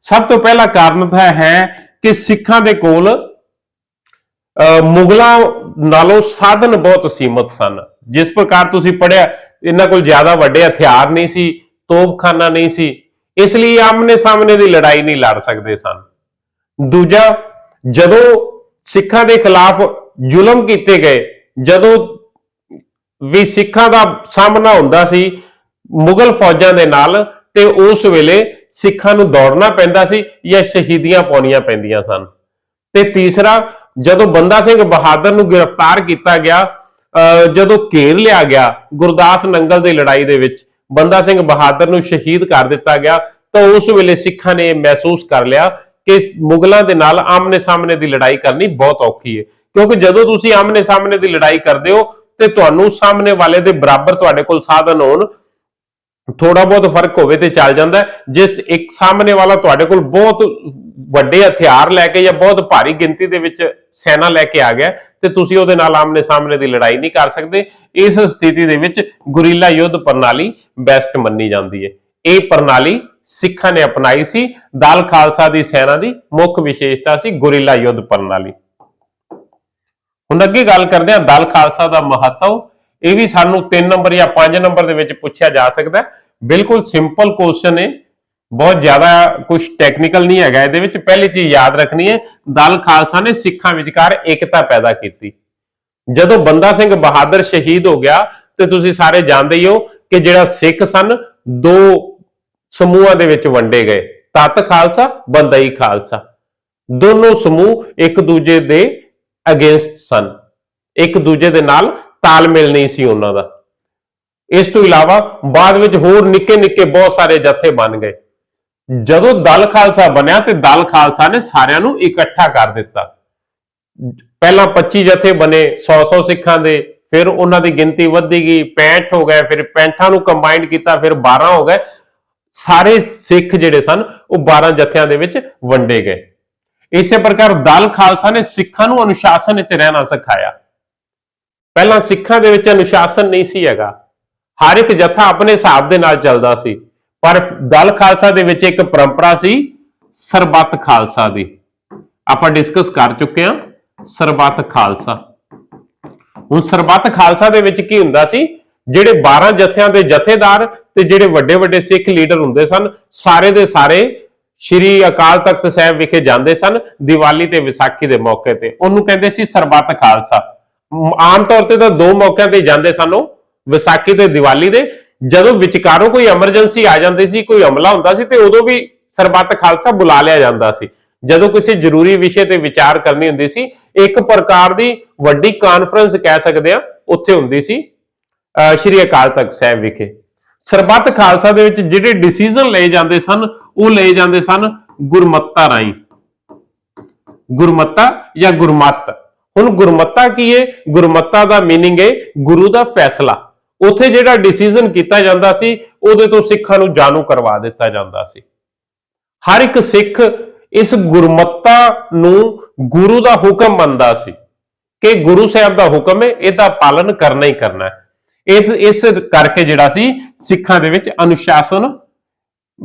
ਸਭ ਤੋਂ ਪਹਿਲਾ ਕਾਰਨ ਤਾਂ ਹੈ ਕਿ ਸਿੱਖਾਂ ਦੇ ਕੋਲ ਮੁਗਲਾਂ ਨਾਲੋਂ ਸਾਧਨ ਬਹੁਤ ਸੀਮਤ ਸਨ। ਜਿਸ ਪ੍ਰਕਾਰ ਤੁਸੀਂ ਪੜਿਆ, ਇਹਨਾਂ ਕੋਲ ਜ਼ਿਆਦਾ ਵੱਡੇ ਹਥਿਆਰ ਨਹੀਂ ਸੀ, ਤੋਪਖਾਨਾ ਨਹੀਂ ਸੀ, ਇਸ ਲਈ ਆਮਨੇ ਸਾਹਮਣੇ ਦੀ ਲੜਾਈ ਨਹੀਂ ਲੜ ਸਕਦੇ ਸਨ। ਦੂਜਾ, ਜਦੋਂ ਸਿੱਖਾਂ ਦੇ ਖਿਲਾਫ ਜ਼ੁਲਮ ਕੀਤੇ ਗਏ, ਜਦੋਂ ਵੀ ਸਿੱਖਾਂ ਦਾ ਸਾਹਮਣਾ ਹੁੰਦਾ ਸੀ ਮੁਗਲ ਫੌਜਾਂ ਦੇ ਨਾਲ, ਤੇ ਉਸ ਵੇਲੇ ਸਿੱਖਾਂ ਨੂੰ ਦੌੜਨਾ ਪੈਂਦਾ ਸੀ ਜਾਂ ਸ਼ਹੀਦੀਆਂ ਪਾਉਣੀਆਂ ਪੈਂਦੀਆਂ ਸਨ। ਤੇ ਤੀਸਰਾ, ਜਦੋਂ ਬੰਦਾ ਸਿੰਘ ਬਹਾਦਰ ਨੂੰ ਗ੍ਰਿਫਤਾਰ ਕੀਤਾ ਗਿਆ, ਜਦੋਂ ਘੇਰ ਲਿਆ ਗਿਆ ਗੁਰਦਾਸ ਨੰਗਲ ਦੀ ਲੜਾਈ ਦੇ ਵਿੱਚ, ਬੰਦਾ ਸਿੰਘ ਬਹਾਦਰ ਨੂੰ ਸ਼ਹੀਦ ਕਰ ਦਿੱਤਾ ਗਿਆ, ਤਾਂ ਉਸ ਵੇਲੇ ਸਿੱਖਾਂ ਨੇ ਮਹਿਸੂਸ ਕਰ ਲਿਆ ਕਿ ਮੁਗਲਾਂ ਦੇ ਨਾਲ ਆਮਨੇ ਸਾਹਮਣੇ ਦੀ ਲੜਾਈ ਕਰਨੀ ਬਹੁਤ ਔਖੀ ਹੈ। ਕਿਉਂਕਿ ਜਦੋਂ ਤੁਸੀਂ ਆਮਨੇ ਸਾਹਮਣੇ ਦੀ ਲੜਾਈ ਕਰਦੇ ਹੋ ਤੇ ਤੁਹਾਨੂੰ ਸਾਹਮਣੇ ਵਾਲੇ ਦੇ ਬਰਾਬਰ ਤੁਹਾਡੇ ਕੋਲ ਸਾਧਨ ਹੋਣ, ਥੋੜਾ ਬਹੁਤ ਫਰਕ ਹੋਵੇ ਤੇ ਚੱਲ ਜਾਂਦਾ। ਜਿਸ ਇੱਕ ਸਾਹਮਣੇ ਵਾਲਾ ਤੁਹਾਡੇ ਕੋਲ ਬਹੁਤ ਵੱਡੇ ਹਥਿਆਰ ਲੈ ਕੇ ਜਾਂ ਬਹੁਤ ਭਾਰੀ ਗਿਣਤੀ ਦੇ ਵਿੱਚ ਸੈਨਾ ਲੈ ਕੇ ਆ ਗਿਆ ਤੇ ਤੁਸੀਂ ਉਹਦੇ ਨਾਲ ਆਮਨੇ ਸਾਹਮਣੇ ਦੀ ਲੜਾਈ ਨਹੀਂ ਕਰ ਸਕਦੇ। ਇਸ ਸਥਿਤੀ ਦੇ ਵਿੱਚ ਗੁਰੀਲਾ ਯੁੱਧ ਪ੍ਰਣਾਲੀ ਬੈਸਟ ਮੰਨੀ ਜਾਂਦੀ ਹੈ। ਇਹ ਪ੍ਰਣਾਲੀ ਸਿੱਖਾਂ ਨੇ ਅਪਣਾਈ ਸੀ। ਦਲ ਖਾਲਸਾ ਦੀ ਸੈਨਾ ਦੀ ਮੁੱਖ ਵਿਸ਼ੇਸ਼ਤਾ ਸੀ ਗੁਰੀਲਾ ਯੁੱਧ ਪ੍ਰਣਾਲੀ। ਹੁਣ ਅੱਗੇ ਗੱਲ ਕਰਦੇ ਹਾਂ ਦਲ ਖਾਲਸਾ ਦਾ ਮਹੱਤਵ। ਇਹ ਵੀ ਸਾਨੂੰ 3 ਨੰਬਰ ਜਾਂ 5 ਨੰਬਰ ਦੇ ਵਿੱਚ ਪੁੱਛਿਆ ਜਾ ਸਕਦਾ ਹੈ। ਬਿਲਕੁਲ ਸਿੰਪਲ ਕੁਐਸਚਨ ਹੈ, ਬਹੁਤ ਜ਼ਿਆਦਾ ਕੁਝ ਟੈਕਨੀਕਲ ਨਹੀਂ ਹੈਗਾ ਇਹਦੇ ਵਿੱਚ। ਪਹਿਲੀ ਚੀਜ਼ ਯਾਦ ਰੱਖਣੀ ਹੈ, ਦਲ ਖਾਲਸਾ ਨੇ ਸਿੱਖਾਂ ਵਿਚਕਾਰ ਏਕਤਾ ਪੈਦਾ ਕੀਤੀ। ਜਦੋਂ ਬੰਦਾ ਸਿੰਘ ਬਹਾਦਰ ਸ਼ਹੀਦ ਹੋ ਗਿਆ ਤੇ ਤੁਸੀਂ ਸਾਰੇ ਜਾਣਦੇ ਹੀ ਹੋ ਕਿ ਜਿਹੜਾ ਸਿੱਖ ਸਨ, 2 ਸਮੂਹਾਂ ਦੇ ਵਿੱਚ ਵੰਡੇ ਗਏ, ਤਤ ਖਾਲਸਾ, ਬੰਦਈ ਖਾਲਸਾ। ਦੋਨੋਂ ਸਮੂਹ ਇੱਕ ਦੂਜੇ ਦੇ ਅਗੇਂਸਟ ਸਨ, ਇੱਕ ਦੂਜੇ ਦੇ ਨਾਲ ਤਾਲਮੇਲ ਨਹੀਂ ਸੀ ਉਹਨਾਂ ਦਾ। ਇਸ ਤੋਂ ਇਲਾਵਾ ਬਾਅਦ ਵਿੱਚ ਹੋਰ ਨਿੱਕੇ ਨਿੱਕੇ ਬਹੁਤ ਸਾਰੇ ਜਥੇ ਬਣ ਗਏ। ਜਦੋਂ ਦਲ ਖਾਲਸਾ ਬਣਿਆ ਤੇ ਦਲ ਖਾਲਸਾ ਨੇ ਸਾਰਿਆਂ ਨੂੰ ਇਕੱਠਾ ਕਰ ਦਿੱਤਾ। ਪਹਿਲਾਂ 25 ਜਥੇ ਬਣੇ 100-100 ਸਿੱਖਾਂ ਦੇ, ਫਿਰ ਉਹਨਾਂ ਦੀ ਗਿਣਤੀ ਵੱਧਦੀ ਗਈ, 65 ਹੋ ਗਏ, ਫਿਰ 65 ਨੂੰ ਕੰਬਾਈਨ ਕੀਤਾ, ਫਿਰ 12 ਹੋ ਗਏ। ਸਾਰੇ ਸਿੱਖ ਜਿਹੜੇ ਸਨ ਉਹ 12 ਜਥਿਆਂ ਦੇ ਵਿੱਚ ਵੰਡੇ ਗਏ। ਇਸੇ ਪ੍ਰਕਾਰ ਦਲ ਖਾਲਸਾ ਨੇ ਸਿੱਖਾਂ ਨੂੰ ਅਨੁਸ਼ਾਸਨ ਵਿੱਚ ਰਹਿਣਾ ਸਿਖਾਇਆ। ਪਹਿਲਾਂ ਸਿੱਖਾਂ ਦੇ ਵਿੱਚ ਅਨੁਸ਼ਾਸਨ ਨਹੀਂ ਸੀ ਹੈਗਾ, ਹਰ ਇੱਕ ਜਥਾ ਆਪਣੇ ਹਿਸਾਬ ਦੇ ਨਾਲ ਚੱਲਦਾ ਸੀ। ਪਰ ਦਲ ਖਾਲਸਾ ਦੇ ਵਿੱਚ ਇੱਕ ਪਰੰਪਰਾ ਸੀ ਸਰਬੱਤ ਖਾਲਸਾ ਦੀ। ਆਪਾਂ ਡਿਸਕਸ ਕਰ ਚੁੱਕੇ ਹਾਂ ਸਰਬੱਤ ਖਾਲਸਾ। ਹੁਣ ਸਰਬੱਤ ਖਾਲਸਾ ਦੇ ਵਿੱਚ ਕੀ ਹੁੰਦਾ ਸੀ, ਜਿਹੜੇ 12 ਜਥਿਆਂ ਦੇ ਜਥੇਦਾਰ ਤੇ ਜਿਹੜੇ ਵੱਡੇ ਵੱਡੇ ਸਿੱਖ ਲੀਡਰ ਹੁੰਦੇ ਸਨ, ਸਾਰੇ ਦੇ ਸਾਰੇ ਸ਼੍ਰੀ ਅਕਾਲ ਤਖਤ ਸਾਹਿਬ ਵਿਖੇ ਜਾਂਦੇ ਸਨ ਦੀਵਾਲੀ ਤੇ ਵਿਸਾਖੀ ਦੇ ਮੌਕੇ ਤੇ। ਉਹਨੂੰ ਕਹਿੰਦੇ ਸੀ ਸਰਬੱਤ ਖਾਲਸਾ। ਆਮ ਤੌਰ ਤੇ ਤਾਂ 2 ਮੌਕਿਆਂ ਤੇ ਜਾਂਦੇ ਸਨ, ਉਹ ਵਿਸਾਖੀ ਤੇ ਦੀਵਾਲੀ ਦੇ। ਜਦੋਂ ਵਿਚਕਾਰੋਂ ਕੋਈ ਐਮਰਜੈਂਸੀ ਆ ਜਾਂਦੀ ਸੀ, ਕੋਈ ਹਮਲਾ ਹੁੰਦਾ ਸੀ, ਤੇ ਉਦੋਂ ਵੀ ਸਰਬੱਤ ਖਾਲਸਾ ਬੁਲਾ ਲਿਆ ਜਾਂਦਾ ਸੀ। ਜਦੋਂ ਕਿਸੇ ਜ਼ਰੂਰੀ ਵਿਸ਼ੇ ਤੇ ਵਿਚਾਰ ਕਰਨੀ ਹੁੰਦੀ ਸੀ, ਇੱਕ ਪ੍ਰਕਾਰ ਦੀ ਵੱਡੀ ਕਾਨਫਰੰਸ ਕਹਿ ਸਕਦੇ ਆ, ਉੱਥੇ ਹੁੰਦੀ ਸੀ ਸ਼੍ਰੀ ਅਕਾਲ ਤਖਤ ਸਾਹਿਬ ਵਿਖੇ। ਸਰਬੱਤ ਖਾਲਸਾ ਦੇ ਵਿੱਚ ਜਿਹੜੇ ਡਿਸੀਜਨ ਲਏ ਜਾਂਦੇ ਸਨ, ਉਹ ਲਏ ਜਾਂਦੇ ਸਨ ਗੁਰਮੱਤਾ ਰਾਹੀਂ। ਗੁਰਮੱਤਾ ਜਾਂ ਗੁਰਮੱਤ। ਹੁਣ ਗੁਰਮੱਤਾ ਕੀ ਹੈ? ਗੁਰਮੱਤਾ ਦਾ ਮੀਨਿੰਗ ਹੈ ਗੁਰੂ ਦਾ ਫੈਸਲਾ। ਉੱਥੇ ਜਿਹੜਾ ਡਿਸੀਜਨ ਕੀਤਾ ਜਾਂਦਾ ਸੀ, ਉਹਦੇ ਤੋਂ ਸਿੱਖਾਂ ਨੂੰ ਜਾਣੂ ਕਰਵਾ ਦਿੱਤਾ ਜਾਂਦਾ ਸੀ। ਹਰ ਇੱਕ ਸਿੱਖ ਇਸ ਗੁਰਮੱਤਾ ਨੂੰ ਗੁਰੂ ਦਾ ਹੁਕਮ ਮੰਨਦਾ ਸੀ ਕਿ ਗੁਰੂ ਸਾਹਿਬ ਦਾ ਹੁਕਮ ਹੈ, ਇਹਦਾ ਪਾਲਨ ਕਰਨਾ ਹੀ ਕਰਨਾ ਹੈ। ਇਸ ਕਰਕੇ ਜਿਹੜਾ ਸੀ ਸਿੱਖਾਂ ਦੇ ਵਿੱਚ ਅਨੁਸ਼ਾਸਨ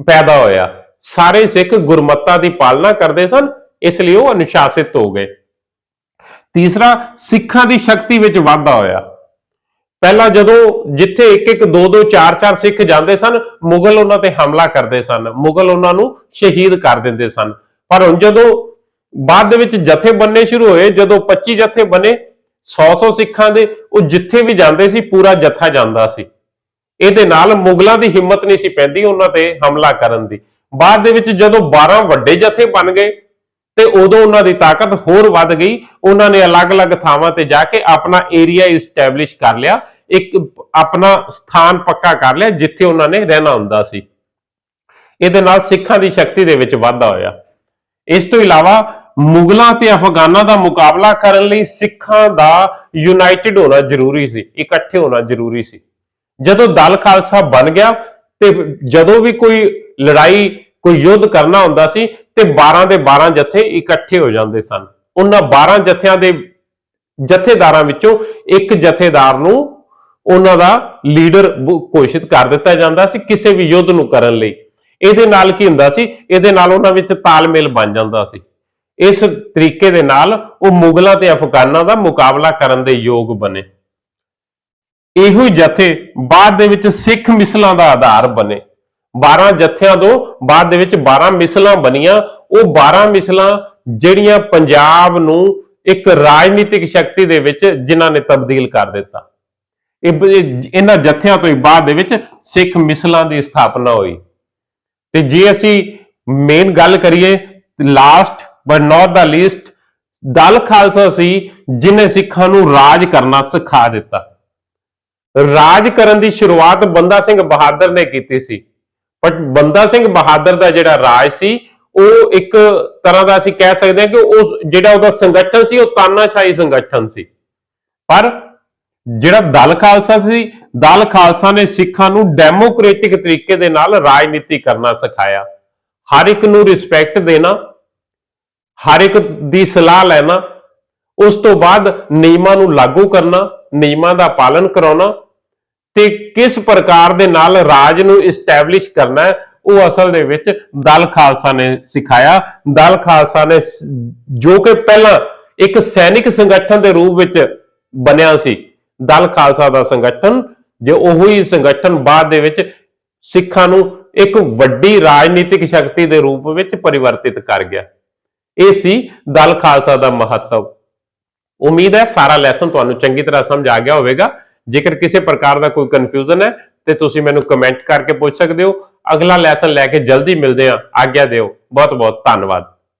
ਪੈਦਾ ਹੋਇਆ। ਸਾਰੇ ਸਿੱਖ ਗੁਰਮੱਤਾ ਦੀ ਪਾਲਣਾ ਕਰਦੇ ਸਨ, ਇਸ ਲਈ ਉਹ ਅਨੁਸ਼ਾਸਿਤ ਹੋ ਗਏ। ਤੀਸਰਾ, ਸਿੱਖਾਂ ਦੀ ਸ਼ਕਤੀ ਵਿੱਚ ਵਾਧਾ ਹੋਇਆ। ਪਹਿਲਾਂ ਜਦੋਂ ਜਿੱਥੇ ਇੱਕ ਇੱਕ ਦੋ ਦੋ ਚਾਰ ਚਾਰ ਸਿੱਖ ਜਾਂਦੇ ਸਨ, ਮੁਗਲ ਉਹਨਾਂ ਤੇ ਹਮਲਾ ਕਰਦੇ ਸਨ, ਮੁਗਲ ਉਹਨਾਂ ਨੂੰ ਸ਼ਹੀਦ ਕਰ ਦਿੰਦੇ ਸਨ। ਪਰ ਹੁਣ ਜਦੋਂ ਬਾਅਦ ਦੇ ਵਿੱਚ ਜਥੇ ਬਣਨੇ ਸ਼ੁਰੂ ਹੋਏ, ਜਦੋਂ 25 ਜਥੇ ਬਣੇ 100 ਸਿੱਖਾਂ ਦੇ, ਉਹ ਜਿੱਥੇ ਵੀ ਜਾਂਦੇ ਸੀ ਪੂਰਾ ਜਥਾ ਜਾਂਦਾ ਸੀ। ਇਹਦੇ ਨਾਲ ਮੁਗਲਾਂ ਦੀ ਹਿੰਮਤ ਨਹੀਂ ਸੀ ਪੈਂਦੀ ਉਹਨਾਂ ਤੇ ਹਮਲਾ ਕਰਨ ਦੀ। ਬਾਅਦ ਦੇ ਵਿੱਚ ਜਦੋਂ 12 ਵੱਡੇ ਜਥੇ ਬਣ ਗਏ ਤੇ ਉਦੋਂ ਉਹਨਾਂ ਦੀ ਤਾਕਤ ਹੋਰ ਵੱਧ ਗਈ। ਉਹਨਾਂ ਨੇ ਅਲੱਗ-ਅਲੱਗ ਥਾਵਾਂ ਤੇ ਜਾ ਕੇ ਆਪਣਾ ਏਰੀਆ ਇਸਟੈਬਲਿਸ਼ ਕਰ ਲਿਆ, ਇੱਕ ਆਪਣਾ ਸਥਾਨ ਪੱਕਾ ਕਰ ਲਿਆ ਜਿੱਥੇ ਉਹਨਾਂ ਨੇ ਰਹਿਣਾ ਹੁੰਦਾ ਸੀ। ਇਹਦੇ ਨਾਲ ਸਿੱਖਾਂ ਦੀ ਸ਼ਕਤੀ ਦੇ ਵਿੱਚ ਵਾਧਾ ਹੋਇਆ। ਇਸ ਤੋਂ ਇਲਾਵਾ ਮੁਗਲਾਂ ਤੇ ਅਫਗਾਨਾਂ ਦਾ ਮੁਕਾਬਲਾ ਕਰਨ ਲਈ ਸਿੱਖਾਂ ਦਾ ਯੂਨਾਈਟਿਡ ਹੋਣਾ ਜ਼ਰੂਰੀ ਸੀ, ਇਕੱਠੇ ਹੋਣਾ ਜ਼ਰੂਰੀ ਸੀ। ਜਦੋਂ ਦਲ ਖਾਲਸਾ ਬਣ ਗਿਆ ਤੇ ਜਦੋਂ ਵੀ ਕੋਈ ਲੜਾਈ, ਕੋਈ ਯੁੱਧ ਕਰਨਾ ਹੁੰਦਾ ਸੀ ਤੇ 12 ਦੇ 12 ਜਥੇ ਇਕੱਠੇ ਹੋ ਜਾਂਦੇ ਸਨ। ਉਹਨਾਂ 12 ਜਥਿਆਂ ਦੇ ਜਥੇਦਾਰਾਂ ਵਿੱਚੋਂ ਇੱਕ ਜਥੇਦਾਰ ਨੂੰ ਉਹਨਾਂ ਦਾ ਲੀਡਰ ਘੋਸ਼ਿਤ ਕਰ ਦਿੱਤਾ ਜਾਂਦਾ ਸੀ ਕਿਸੇ ਵੀ ਯੁੱਧ ਨੂੰ ਕਰਨ ਲਈ। ਇਹਦੇ ਨਾਲ ਕੀ ਹੁੰਦਾ ਸੀ, ਇਹਦੇ ਨਾਲ ਉਹਨਾਂ ਵਿੱਚ ਤਾਲਮੇਲ ਬਣ ਜਾਂਦਾ ਸੀ। ਇਸ ਤਰੀਕੇ ਦੇ ਨਾਲ ਉਹ ਮੁਗਲਾਂ ਤੇ ਅਫਗਾਨਾਂ ਦਾ ਮੁਕਾਬਲਾ ਕਰਨ ਦੇ ਯੋਗ ਬਣੇ। ਇਹੋ ਹੀ ਜਥੇ ਬਾਅਦ ਦੇ ਵਿੱਚ ਸਿੱਖ ਮਿਸਲਾਂ ਦਾ ਆਧਾਰ ਬਣੇ। 12 ਜਥਿਆਂ ਤੋਂ ਬਾਅਦ ਦੇ ਵਿੱਚ 12 ਮਿਸਲਾਂ ਬਣੀਆਂ। ਉਹ 12 ਮਿਸਲਾਂ ਜਿਹੜੀਆਂ ਪੰਜਾਬ ਨੂੰ ਇੱਕ ਰਾਜਨੀਤਿਕ ਸ਼ਕਤੀ ਦੇ ਵਿੱਚ ਜਿਨ੍ਹਾਂ ਨੇ ਤਬਦੀਲ ਕਰ ਦਿੱਤਾ। ਇਹਨਾਂ ਜਥਿਆਂ ਤੋਂ ਹੀ ਬਾਅਦ ਦੇ ਵਿੱਚ ਸਿੱਖ ਮਿਸਲਾਂ ਦੀ ਸਥਾਪਨਾ ਹੋਈ। ਤੇ ਜੇ ਅਸੀਂ ਮੇਨ ਗੱਲ ਕਰੀਏ, last but not the least, Dal Khalsa ਸੀ ਜਿਨੇ ਸਿੱਖਾਂ ਨੂੰ ਰਾਜ ਕਰਨਾ ਸਿਖਾ ਦਿੱਤਾ। ਰਾਜ ਕਰਨ ਦੀ ਸ਼ੁਰੂਆਤ ਬੰਦਾ ਸਿੰਘ ਬਹਾਦਰ ਨੇ ਕੀਤੀ ਸੀ। ਪਰ ਬੰਦਾ ਸਿੰਘ ਬਹਾਦਰ ਦਾ ਜਿਹੜਾ ਰਾਜ ਸੀ ਉਹ ਇੱਕ ਤਰ੍ਹਾਂ ਦਾ ਅਸੀਂ ਕਹਿ ਸਕਦੇ ਹਾਂ ਕਿ ਉਹ ਜਿਹੜਾ ਉਹਦਾ ਸੰਗਠਨ ਸੀ ਉਹ ਤਾਨਾਸ਼ਾਹੀ ਸੰਗਠਨ ਸੀ। ਪਰ ਜਿਹੜਾ ਦਲ ਖਾਲਸਾ ਸੀ, ਦਲ ਖਾਲਸਾ ਨੇ ਸਿੱਖਾਂ ਨੂੰ ਡੈਮੋਕ੍ਰੈਟਿਕ ਤਰੀਕੇ ਦੇ ਨਾਲ ਰਾਜਨੀਤੀ ਕਰਨਾ ਸਿਖਾਇਆ। ਹਰ ਇੱਕ ਨੂੰ ਰਿਸਪੈਕਟ ਦੇਣਾ, ਹਰ ਇੱਕ ਦੀ ਸਲਾਹ ਲੈਣਾ, ਉਸ ਤੋਂ ਬਾਅਦ ਨਿਯਮਾਂ ਨੂੰ ਲਾਗੂ ਕਰਨਾ, ਨਿਯਮਾਂ ਦਾ ਪਾਲਨ ਕਰਾਉਣਾ ਤੇ ਕਿਸ ਪ੍ਰਕਾਰ ਦੇ ਨਾਲ ਰਾਜ ਨੂੰ ਇਸਟੈਬਲਿਸ਼ ਕਰਨਾ ਹੈ, ਉਹ ਅਸਲ ਦੇ ਵਿੱਚ ਦਲ ਖਾਲਸਾ ਨੇ ਸਿਖਾਇਆ। ਦਲ ਖਾਲਸਾ ਨੇ ਜੋ ਕਿ ਪਹਿਲਾਂ ਇੱਕ ਸੈਨਿਕ ਸੰਗਠਨ ਦੇ ਰੂਪ ਵਿੱਚ ਬਣਿਆ ਸੀ, ਦਲ ਖਾਲਸਾ ਦਾ ਸੰਗਠਨ, ਜੇ ਉਹੀ ਸੰਗਠਨ ਬਾਅਦ ਦੇ ਵਿੱਚ ਸਿੱਖਾਂ ਨੂੰ ਇੱਕ ਵੱਡੀ ਰਾਜਨੀਤਿਕ ਸ਼ਕਤੀ ਦੇ ਰੂਪ ਵਿੱਚ ਪਰਿਵਰਤਿਤ ਕਰ ਗਿਆ। ਇਹ ਸੀ ਦਲ ਖਾਲਸਾ ਦਾ ਮਹੱਤਵ। ਉਮੀਦ ਹੈ ਸਾਰਾ ਲੈਸਨ ਤੁਹਾਨੂੰ ਚੰਗੀ ਤਰ੍ਹਾਂ ਸਮਝ ਆ ਗਿਆ ਹੋਵੇਗਾ। ਜੇਕਰ ਕਿਸੇ ਪ੍ਰਕਾਰ ਦਾ ਕੋਈ ਕਨਫਿਊਜ਼ਨ ਹੈ ਤੇ ਤੁਸੀਂ ਮੈਨੂੰ ਕਮੈਂਟ ਕਰਕੇ ਪੁੱਛ ਸਕਦੇ ਹੋ। ਅਗਲਾ ਲੈਸਨ ਲੈ ਕੇ ਜਲਦੀ ਮਿਲਦੇ ਹਾਂ। ਆਗਿਆ ਦਿਓ। ਬਹੁਤ ਬਹੁਤ ਧੰਨਵਾਦ।